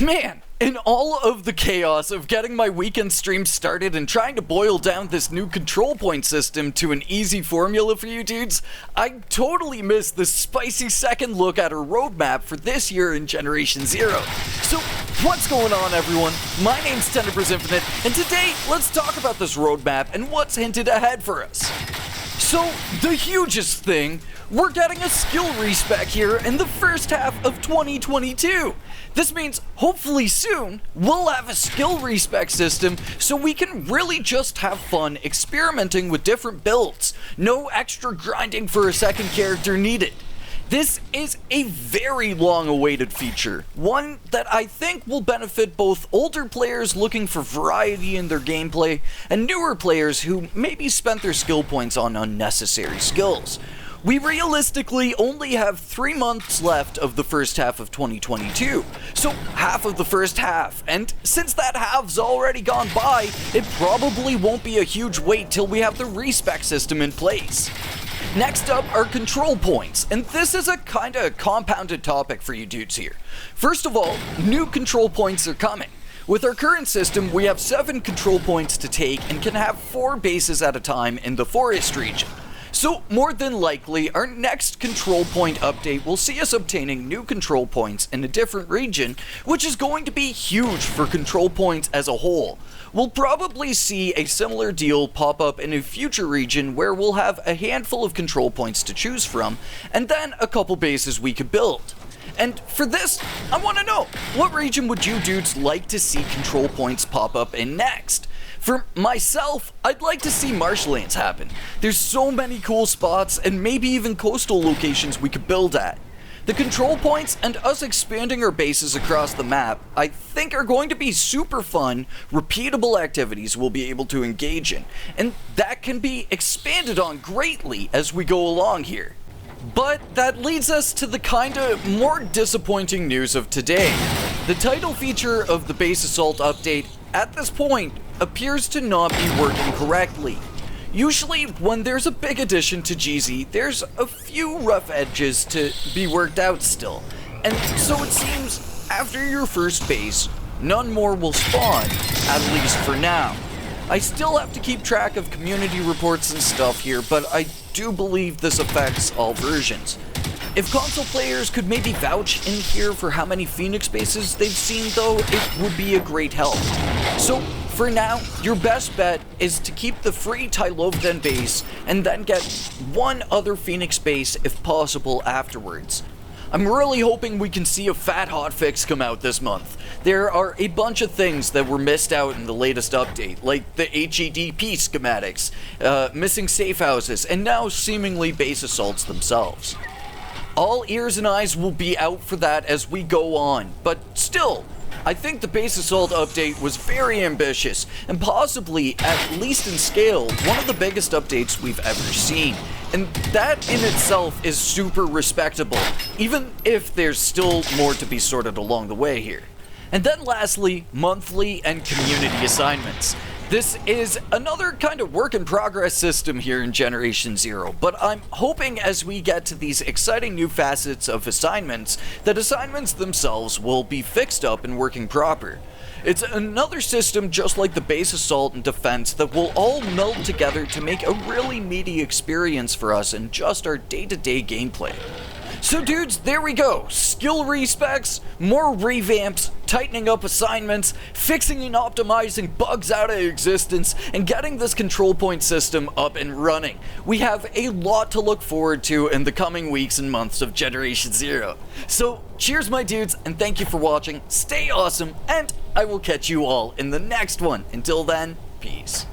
Man, in all of the chaos of getting my weekend stream started and trying to boil down this new control point system to an easy formula for you dudes, I totally missed the spicy second look at our roadmap for this year in Generation Zero. So, what's going on everyone? My name's Tenebris Infinite, and today let's talk about this roadmap and what's hinted ahead for us. So, the hugest thing, we're getting a skill respec here in the first half of 2022. This means, hopefully soon, we'll have a skill respec system so we can really just have fun experimenting with different builds. No extra grinding for a second character needed. This is a very long-awaited feature, one that I think will benefit both older players looking for variety in their gameplay and newer players who maybe spent their skill points on unnecessary skills. We realistically only have 3 months left of the first half of 2022, so half of the first half, and since that half's already gone by, it probably won't be a huge wait till we have the respec system in place. Next up are control points, and this is a kinda compounded topic for you dudes here. First of all, new control points are coming. With our current system, we have 7 control points to take and can have 4 bases at a time in the forest region. So, more than likely, our next control point update will see us obtaining new control points in a different region, which is going to be huge for control points as a whole. We'll probably see a similar deal pop up in a future region where we'll have a handful of control points to choose from, and then a couple bases we could build. And for this, I want to know, what region would you dudes like to see control points pop up in next? For myself, I'd like to see marshlands happen. There's so many cool spots and maybe even coastal locations we could build at. The control points and us expanding our bases across the map, I think are going to be super fun, repeatable activities we'll be able to engage in, and that can be expanded on greatly as we go along here. But that leads us to the kinda more disappointing news of today. The title feature of the base assault update, at this point, appears to not be working correctly. Usually, when there's a big addition to GZ, there's a few rough edges to be worked out still. And so it seems, after your first base, none more will spawn, at least for now. I still have to keep track of community reports and stuff here, but I do believe this affects all versions. If console players could maybe vouch in here for how many Phoenix bases they've seen though, it would be a great help. So, for now, your best bet is to keep the free Tylovden base and then get one other Phoenix base if possible afterwards. I'm really hoping we can see a fat hotfix come out this month. There are a bunch of things that were missed out in the latest update, like the HEDP schematics, missing safe houses, and now seemingly base assaults themselves. All ears and eyes will be out for that as we go on, but still, I think the base assault update was very ambitious, and possibly, at least in scale, one of the biggest updates we've ever seen. And that in itself is super respectable, even if there's still more to be sorted along the way here. And then lastly, monthly and community assignments. This is another kind of work in progress system here in Generation Zero, but I'm hoping as we get to these exciting new facets of assignments, that assignments themselves will be fixed up and working proper. It's another system just like the base assault and defense that will all meld together to make a really meaty experience for us in just our day-to-day gameplay. So dudes, there we go. Skill respecs, more revamps, tightening up assignments, fixing and optimizing bugs out of existence, and getting this control point system up and running. We have a lot to look forward to in the coming weeks and months of Generation Zero. So cheers my dudes, and thank you for watching. Stay awesome, and I will catch you all in the next one. Until then, peace.